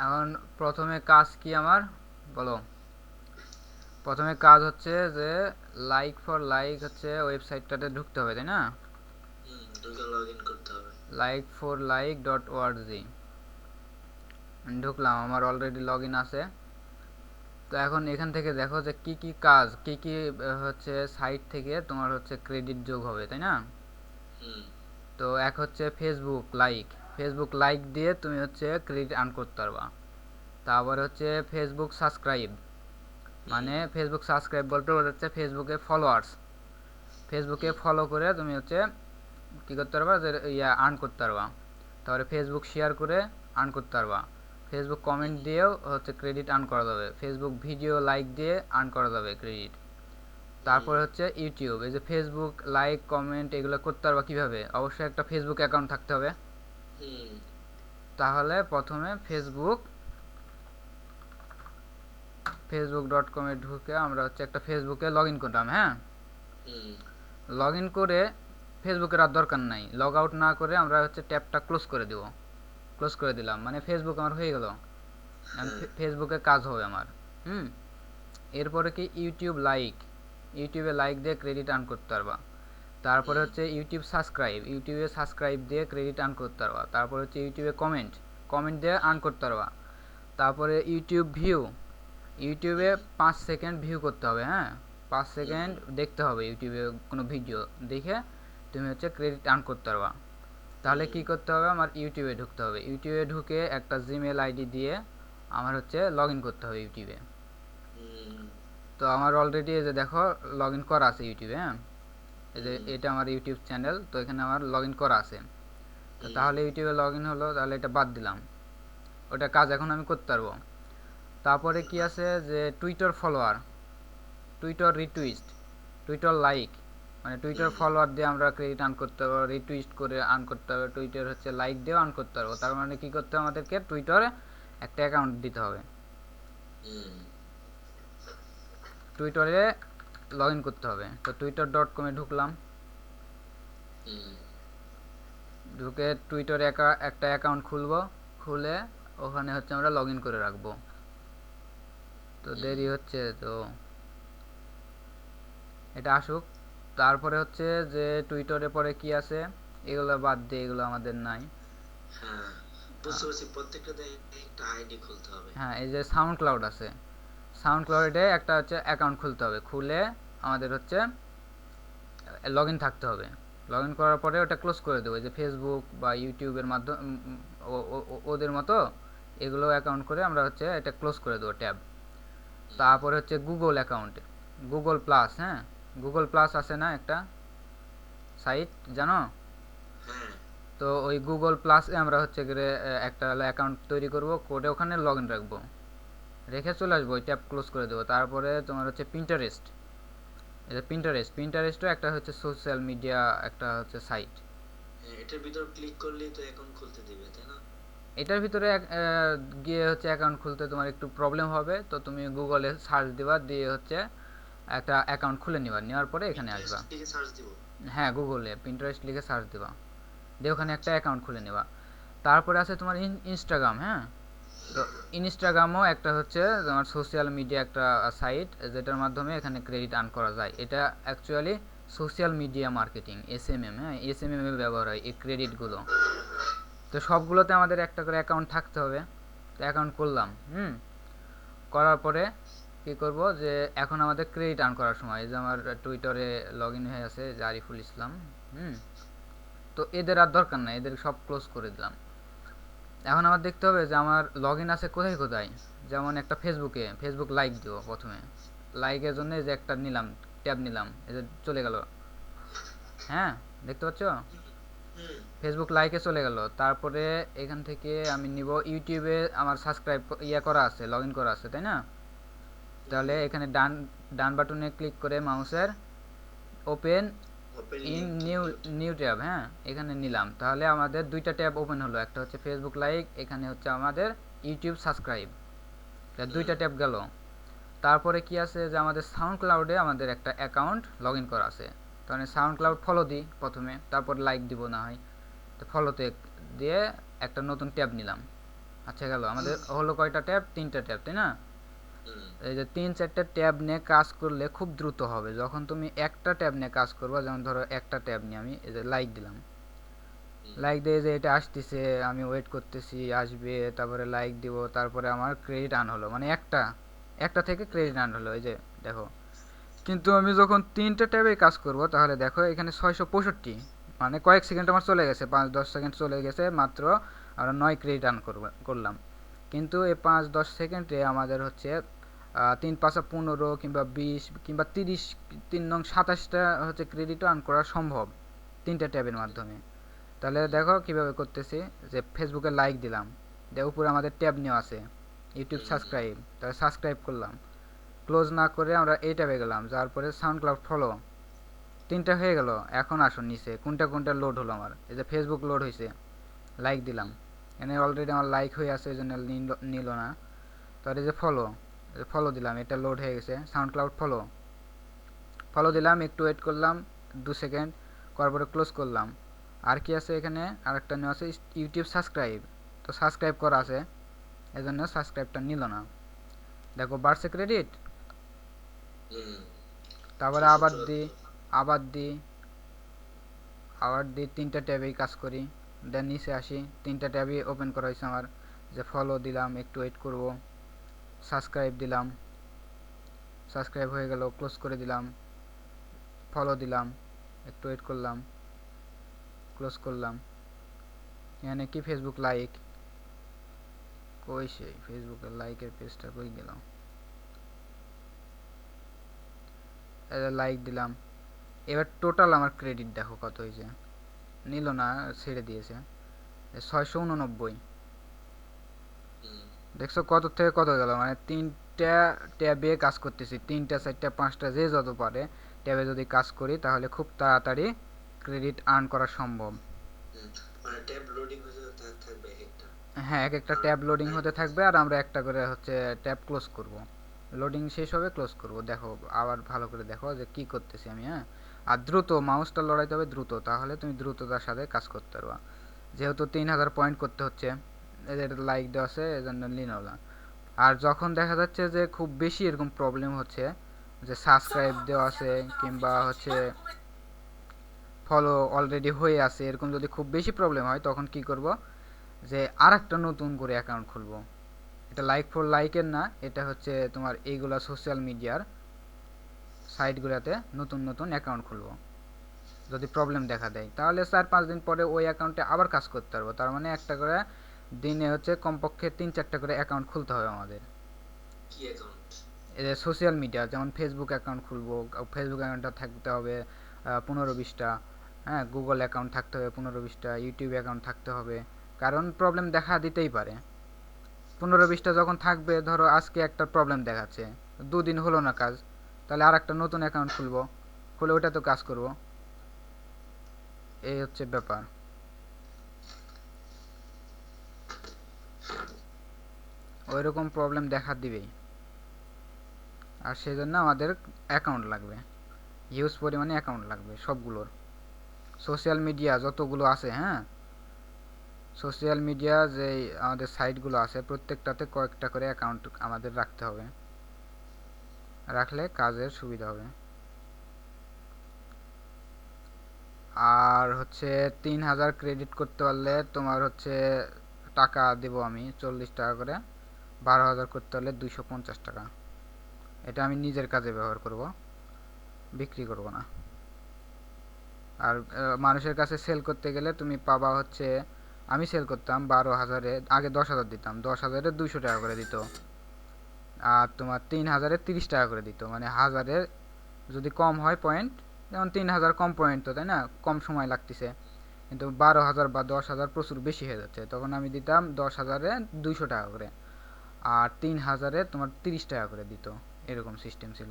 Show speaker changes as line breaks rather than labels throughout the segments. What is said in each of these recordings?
এখন প্রথমে কাজ কি আমার বলো। প্রথমে কাজ হচ্ছে যে লাইক ফর লাইক হচ্ছে ওয়েবসাইটটাতে ঢুকতে হবে, তাই না?
ঢুকে লগ ইন করতে হবে।
like4like.org ঢুকলাম, আমার অলরেডি লগ ইন আছে। তো এখন এখান থেকে দেখো যে কি কি কাজ, কি কি হচ্ছে সাইট থেকে তোমার হচ্ছে ক্রেডিট যোগ হবে, তাই না?
হুম
তো এক হচ্ছে ফেসবুক লাইক দিয়ে তুমি হচ্ছে ক্রেডিট আর্ন করতে পারবা। তারপরে হচ্ছে ফেসবুক সাবস্ক্রাইব,
হুম
মানে ফেসবুক সাবস্ক্রাইব বলতে হচ্ছে ফেসবুকে ফলোয়ার্স, ফেসবুকে
হুম
ফলো করে তুমি হচ্ছে কী করতে পারবা, যে আর্ন করতে পারবা। তারপরে ফেসবুক শেয়ার করে আর্ন করতে পারবা। ফেসবুক কমেন্ট দিয়েও হচ্ছে ক্রেডিট আর্ন করা যাবে। ফেসবুক ভিডিও লাইক দিয়ে আর্ন করা যাবে ক্রেডিট।
হুম
তারপরে হচ্ছে ইউটিউব, এই যে ফেসবুক লাইক কমেন্ট এগুলো করতে পারবা কীভাবে, অবশ্যই একটা ফেসবুক অ্যাকাউন্ট থাকতে হবে।
হুম
তাহলে প্রথমে ফেসবুক.com ঢুকে আমরা হচ্ছে একটা ফেসবুকে লগ ইন করলাম, হ্যাঁ।
হুম
লগ ইন করে ফেসবুকের আর দরকার নাই, লগ আউট না করে আমরা হচ্ছে ট্যাবটা ক্লোজ করে দেব। ক্লোজ করে দিলাম মানে ফেসবুক আমার হয়ে গেল।
হ্যাঁ
ফেসবুকে কাজ হবে আমার। হুম। এরপরে কি ইউটিউবে লাইক দিয়ে ক্রেডিট আর্ন করতে পারবা। তারপরে
হুম
হচ্ছে ইউটিউবে সাবস্ক্রাইব দিয়ে ক্রেডিট আর্ন করতে পারবা। তারপরে হচ্ছে ইউটিউবে কমেন্ট দিয়ে আর্ন করতে পারবা। তারপরে ইউটিউবে
হুম
5 সেকেন্ড ভিউ করতে হবে, হ্যাঁ। পাঁচ
হুম
সেকেন্ড দেখতে হবে ইউটিউবে কোনো ভিডিও দেখে তুমি হচ্ছে ক্রেডিট আর্ন করতে পারবা। তাহলে
হুম
কি করতে হবে, আমার ইউটিউবে ঢুকতে হবে। ইউটিউবে ঢুকে একটা জিমেল আইডি দিয়ে আমার হচ্ছে লগ ইন করতে হবে ইউটিউবে।
হুম
তো আমার অলরেডি এই যে দেখো লগ ইন করা আছে ইউটিউবে, হ্যাঁ। এই যে
হুম
এটা আমার ইউটিউব চ্যানেল, তো এখানে আমার লগ ইন করা আছে। তো
হুম
তাহলে ইউটিউবে লগ ইন হলো, তাহলে এটা বাদ দিলাম। ওটা কাজ এখন আমি করতে পারবো। তারপরে কি আছে যে টুইটার রিটুইস্ট, টুইটার লাইক, মানে টুইটার
হুম
ফলোয়ার দিয়ে আমরা ক্রেডিট আর্ন করতে পারবো, রিটুইস্ট করে আর্ন করতে হবে, টুইটার হচ্ছে লাইক দিয়েও আর্ন করতে পারবো। তার মানে কি করতে হবে, আমাদেরকে টুইটারে একটা অ্যাকাউন্ট দিতে হবে।
হুম
টুইটারে লগ ইন করতে হবে। তো twitter.com ঢুকলাম।
হুম
ঢুকে টুইটারে একটা অ্যাকাউন্ট খুলবো। খুলে ওখানে হচ্ছে আমরা লগ ইন করে রাখবো। তো
হুম
দেরি হচ্ছে, তো এটা আসুক। তারপরে হচ্ছে যে টুইটারে পরে কি আছে, এগুলো বাদ দিয়ে, এগুলো আমাদের নাই।
হ্যাঁ, বুঝতে পারছি। প্রত্যেকটাতে একটা আইডি খুলতে হবে।
হ্যাঁ, এই যে সাউন্ড ক্লাউড আছে, সাউন্ড ক্লাউডে একটা হচ্ছে অ্যাকাউন্ট খুলতে হবে। খুলে আমাদের হচ্ছে লগ ইন থাকতে হবে। লগ ইন করার পরে ওটা ক্লোজ করে দেবো, যে ফেসবুক বা ইউটিউবের মাধ্যমে ওদের মতো এগুলো অ্যাকাউন্ট করে আমরা হচ্ছে এটা ক্লোজ করে দেবো ট্যাব।
হুম
তারপরে হচ্ছে গুগল অ্যাকাউন্ট, গুগল প্লাস, হ্যাঁ। গুগল প্লাস আছে না একটা সাইট, জানো?
হ্যাঁ
তো ওই গুগল প্লাসে আমরা হচ্ছে গিয়ে একটা অ্যাকাউন্ট তৈরি করব, করে ওখানে লগ ইন রাখবো। রেখে চলে আসবো, ওই ট্যাব ক্লোজ করে দেবো। তারপরে তোমার হচ্ছে প্রিন্টারেস্টও একটা হচ্ছে সোশ্যাল মিডিয়া, একটা হচ্ছে সাইট।
হ্যাঁ, এটার ভিতর ক্লিক করলেই তো অ্যাকাউন্ট খুলতে দিবে, তাই না?
এটার ভিতরে গিয়ে হচ্ছে অ্যাকাউন্ট খুলতে তোমার একটু প্রবলেম হবে, তো তুমি গুগলে সার্চ দিবা, দিয়ে হচ্ছে একটা অ্যাকাউন্ট খুলে নিবা, নেওয়ার পরে এখানে আসবা।
পিন্টারেস্ট লিখে সার্চ দিব?
হ্যাঁ, গুগলে প্রিন্টারেস্ট লিখে সার্চ দিবা, দিয়ে ওখানে একটা
আচ্ছা।
অ্যাকাউন্ট খুলে নেবা। তারপরে আছে তোমার ইনস্টাগ্রাম, হ্যাঁ। তো ইনস্টাগ্রামও একটা হচ্ছে তোমার সোশ্যাল মিডিয়া একটা সাইট, যেটার মাধ্যমে এখানে ক্রেডিট আর্ন করা যায়। এটা actually social media marketing, SMM, হ্যাঁ, এসএমএম এ ব্যবহার হয় এই ক্রেডিটগুলো। তো সবগুলোতে আমাদের একটা করে অ্যাকাউন্ট থাকতে হবে। তো অ্যাকাউন্ট করলাম, করার পরে কি করব, যে এখন আমাদের ক্রেডিট আর্ন করার সময়। এই যে আমার টুইটারে লগ ইন হয়ে আছে, যে আরিফুল ইসলাম। হুম। তো এদের আর দরকার নাই, এদের সব ক্লোজ করে দিলাম। এখন আমার দেখতে হবে যে আমার লগ ইন আছে কোথায় কোথায়। যেমন একটা ফেসবুক লাইক দিব প্রথমে। লাইকের জন্য যে একটা নিলাম, ট্যাব নিলাম, এই যে চলে গেল, হ্যাঁ। দেখতে পাচ্ছ,
হুম
ফেসবুক লাইকে চলে গেল। তারপরে এখান থেকে আমি নিব ইউটিউবে, আমার সাবস্ক্রাইব করা আছে, লগ ইন করা আছে, তাই না? তাহলে
হুম
এখানে ডান ডান বাটনে ক্লিক করে মাউসের open
open
in
link
new
click করতে
নিউ
হবে।
ট্যাব, হ্যাঁ। এখানে নিলাম, তাহলে আমাদের দুইটা ট্যাব ওপেন হলো, একটা হচ্ছে ফেসবুক লাইক, এখানে হচ্ছে আমাদের ইউটিউব সাবস্ক্রাইব,
হুম
দুইটা ট্যাব গেল। তারপরে কি আছে, যে আমাদের সাউন্ড ক্লাউডে আমাদের একটা অ্যাকাউন্ট লগ ইন করা আছে। তাহলে সাউন্ড ক্লাউড ফলো দিই প্রথমে, তারপর লাইক দিব না হয়। তো ফলোতে দিয়ে একটা নতুন ট্যাব নিলাম। আচ্ছা গেল আমাদের হলো কয়টা ট্যাব, 3টা ট্যাব, তাই না?
হুম
এই যে 3-4টা ট্যাব নিয়ে কাজ করলে খুব দ্রুত হবে। যখন তুমি একটা ট্যাব নিয়ে কাজ করবা, যেমন ধরো একটা ট্যাব নিয়ে আমি এই যে লাইক দিলাম,
হুম
লাইক দিয়ে যে এটা আসতেছে, আমি ওয়েট করতেছি আসবে, তারপরে লাইক দিব, তারপরে আমার ক্রেডিট আর্ন হলো, মানে একটা একটা থেকে
হুম
ক্রেডিট আর্ন হলো, এই যে দেখো। কিন্তু আমি যখন 3টা ট্যাবে কাজ করব, তাহলে দেখো এখানে 665, মানে কয়েক সেকেন্ড আমার চলে গেছে, 5-10 সেকেন্ড চলে গেছে মাত্র। আমরা 9 ক্রেডিট আর্ন করলাম। কিন্তু এই 5-10 সেকেন্ডে আমাদের হচ্ছে 3-5-15 কিংবা 20 কিংবা 30, 3-9-27টা হচ্ছে ক্রেডিট আর্ন করা সম্ভব 3টা ট্যাবের মাধ্যমে। তাহলে
হুম
দেখো কিভাবে করতেছি। যে ফেসবুকে লাইক দিলাম, দেখো উপরে আমাদের ট্যাব নেওয়া আছে, ইউটিউব
হুম হুম
সাবস্ক্রাইব, তাহলে সাবস্ক্রাইব করলাম। ক্লোজ না করে আমরা এই ট্যাবে গেলাম, যাওয়ার পরে সাউন্ড ক্লাউড ফলো, 3টা হয়ে গেল। এখন আসুন নিচে কোনটা কোনটা লোড হলো আমার, এই যে ফেসবুক লোড হয়েছে, লাইক দিলাম,
হুম
এখানে অলরেডি আমার লাইক হয়ে আছে, এই জন্য নিল না। তাহলে এই যে ফলো, ফলো দিলাম, এটা লোড হয়ে গেছে, সাউন্ড ক্লাউড ফলো, ফলো
হুম
দিলাম, একটু ওয়েট করলাম 2 সেকেন্ড, করার পরে ক্লোজ করলাম। আর কি আছে এখানে, আরেকটা নেওয়া আছে ইউটিউব সাবস্ক্রাইব, তো সাবস্ক্রাইব করা আছে, এজন্য সাবস্ক্রাইবটা নিল না। দেখো বাড়ছে ক্রেডিট।
হুম
তারপরে
ছয়শো
আবার দিই,
চুয়াত্তর
আবার দিই, আবার দিই, 3টা ট্যাবেই কাজ করি। দেন নিচে আসি, 3টা ট্যাবই ওপেন করা হয়েছে আমার। যে ফলো দিলাম, একটু ওয়েট করব, সাবস্ক্রাইব দিলাম, সাবস্ক্রাইব হয়ে গেল, ক্লোজ করে দিলাম, ফলো দিলাম, একটু ওয়েট করলাম, ক্লোজ করলাম। এখানে কি ফেসবুক লাইক, কই সেই ফেসবুকের লাইকের পেজটা কই গেল, লাইক দিলাম। এবার টোটাল আমার ক্রেডিট দেখো কত হয়েছে, নিল না, ছেড়ে দিয়েছে 689।
হুম
দেখছো কত থেকে কত গেল, মানে 3টা ট্যাবে কাজ করতেছি, 3টা 4টা 5টা যে যত পারে ট্যাবে যদি কাজ করি, তাহলে খুব তাড়াতাড়ি ক্রেডিট আর্ন করা সম্ভব।
হুম মানে ট্যাব লোডিং হতে থাকবে একটা
হ্যাঁ, এক একটা
কারণ
ট্যাব লোডিং
টাইম
হতে থাকবে, আর আমরা একটা করে হচ্ছে ট্যাব ক্লোজ করব। লোডিং শেষ হবে, ক্লোজ করব। দেখো আবার ভালো করে দেখো যে কি করতেছি আমি, হ্যাঁ। আর দ্রুত মাউসটা লড়াইতে হবে দ্রুত, তাহলে তুমি দ্রুততার সাথে কাজ করতে পারবা। যেহেতু 3000 পয়েন্ট করতে হচ্ছে, এদের লাইক দেওয়া আছে, এজন্য লিনোলা। আর যখন দেখা যাচ্ছে যে খুব বেশি এরকম প্রবলেম হচ্ছে, যে সাবস্ক্রাইব দেওয়া আছে কিংবা হচ্ছে ফলো অলরেডি হয়ে আছে, এরকম যদি খুব বেশি প্রবলেম হয়, তখন কি করব, যে আর একটা নতুন করে অ্যাকাউন্ট খুলবো। এটা লাইক ফর লাইকের না, এটা হচ্ছে তোমার এইগুলা সোশ্যাল মিডিয়ার সাইটগুলোতে নতুন নতুন অ্যাকাউন্ট খুলবো। যদি প্রবলেম দেখা দেয়, তাহলে 4-5 দিন পরে ওই অ্যাকাউন্টে আবার কাজ করতে পারবো। তার মানে একটা করে দিনে হচ্ছে কমপক্ষে 3-4টা করে অ্যাকাউন্ট খুলতে হবে আমাদের।
কি অ্যাকাউন্ট
এদের সোশ্যাল মিডিয়া যেমন ফেসবুক অ্যাকাউন্ট খুলবো, ফেসবুক অ্যাকাউন্টটা থাকতে হবে 15-20টা, হ্যাঁ, গুগল অ্যাকাউন্ট থাকতে হবে 15-20টা, ইউটিউব অ্যাকাউন্ট থাকতে হবে। কারণ প্রবলেম দেখা দিতেই পারে। 15-20টা যখন থাকবে, ধরো আজকে একটা প্রবলেম দেখাচ্ছে, 2 দিন হলো না কাজ, তাহলে আর একটা নতুন অ্যাকাউন্ট খুলবো, খুলে ওটা তো কাজ করব। এই হচ্ছে ব্যাপার। ওই রকম প্রবলেম দেখা দিবেই, আর সেই জন্য আমাদের অ্যাকাউন্ট লাগবে, হিউজ পরিমাণে অ্যাকাউন্ট লাগবে সবগুলোর। সোশ্যাল মিডিয়া যতগুলো আছে, হ্যাঁ, সোশ্যাল মিডিয়া যে আমাদের সাইটগুলো আছে, প্রত্যেকটাতে কয়েকটা করে অ্যাকাউন্ট আমাদের রাখতে হবে, রাখলে কাজের সুবিধা হবে। আর হচ্ছে 3000 ক্রেডিট করতে পারলে তোমার হচ্ছে টাকা দেব আমি 40 টাকা করে, 12,000 করতে হলে 250 টাকা। এটা আমি নিজের কাজে ব্যবহার করব, বিক্রি করব না। আর মানুষের কাছে সেল করতে গেলে তুমি পাবা হচ্ছে, আমি সেল করতাম 12,000-এ, আগে 10,000 দিতাম, 10,000-এ 200 টাকা করে দিত। আর তোমার 3,000-এ 30 টাকা করে দিত, মানে হাজারে যদি কম হয় পয়েন্ট, যেমন 3,000 কম পয়েন্ট তো, তাই না, কম সময় লাগতেছে। কিন্তু 12,000 বা 10,000 প্রচুর বেশি হয়ে যাচ্ছে, তখন আমি দিতাম 10,000-এ 200 টাকা করে, আর 3,000-এ তোমার 30 টাকা করে দিত। এরকম সিস্টেম ছিল।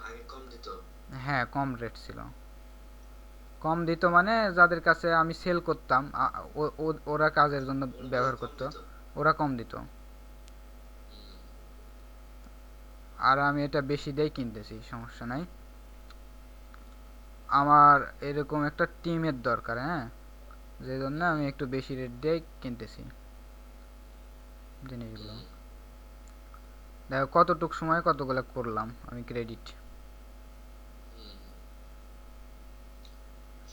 আগে কম দিত
হ্যাঁ, কম রেট ছিল। কম দিত মানে যাদের কাছে আমি সেল করতাম, ওরা কাজের জন্য
ওরা
ব্যবহার
কম
করত,
দিত
ওরা কম দিত।
হুম
আর আমি এটা বেশি দিয়ে কিনতেছি, সমস্যা নাই। আমার এরকম একটা টিমের দরকার, হ্যাঁ, যে জন্য আমি একটু বেশি রেট দিয়ে কিনতেছি। জিনিসগুলো। দেখো কতটুক সময় কতগুলো করলাম আমি ক্রেডিট।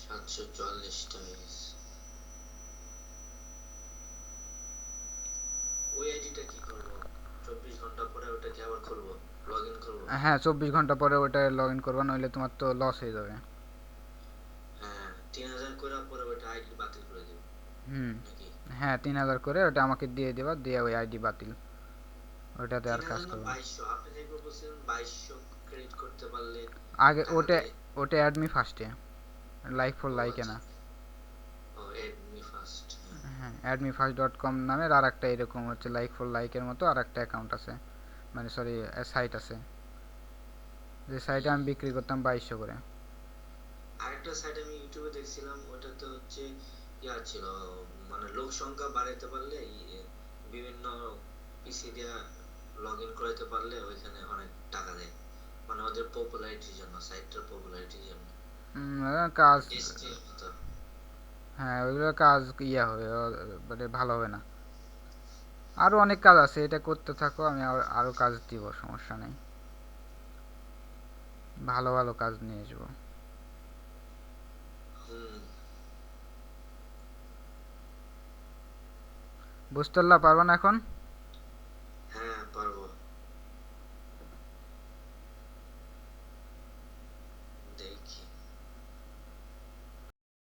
744টা হয়েছে। ওই আইডিটা কি করব? 24 ঘন্টা পরে ওটাকে আবার খুলবো, লগ ইন করবো?
হ্যাঁ 24 ঘন্টা পরে ওটা লগ ইন করবা, নইলে তোমার তো লস হয়ে যাবে।
হ্যাঁ, 3000 করার পরে ওটা আইডি বাতিল করে দেব
হুম।
নাকি?
হ্যাঁ 3000 করে ওটা আমাকে দিয়ে দেবা, দিয়ে ওই আইডি বাতিল, ওটাতে আর কাজ
3000 না
করবে না।
2200? আপনি যেগুলো বলছিলেন 2200 ক্রেডিট করতে পারলে
আগে
টাকা
ওটা,
দেয়।
ওটা অ্যাডমি ফার্স্টে, লাইক ফর
ও
লাইকে
আচ্ছা।
না।
ও এডমি ফার্স্ট।
হ্যাঁ admefirst.com নামের আর একটা এরকম হচ্ছে লাইক ফর লাইকের মতো আর একটা অ্যাকাউন্ট আছে, মানে সরি সাইট আছে, যে সাইটে আমি বিক্রি করতাম 2200 করে।
আরেকটা সাইট আমি ইউটিউবে দেখছিলাম, ওটাতে হচ্ছে ইয়া ছিল, মানে লোক সংখ্যা বাড়াইতে পারলে বিভিন্ন পিসি দিয়া লগ ইন করাইতে পারলে ওইখানে অনেক টাকা দেয়, মানে ওদের পপুলারিটির জন্য, সাইটটার পপুলারিটির জন্য।
কাজ,
টেস্টের মতো।
হ্যাঁ ওইগুলো কাজ ইয়ে হবে মানে ভালো হবে না। আরো অনেক কাজ আছে, এটা করতে থাকো, আমি আরো কাজ দিব, সমস্যা নেই, ভালো ভালো কাজ নিয়ে আসবো।
হুম।
বুঝতে পারলা, পারবা না এখন?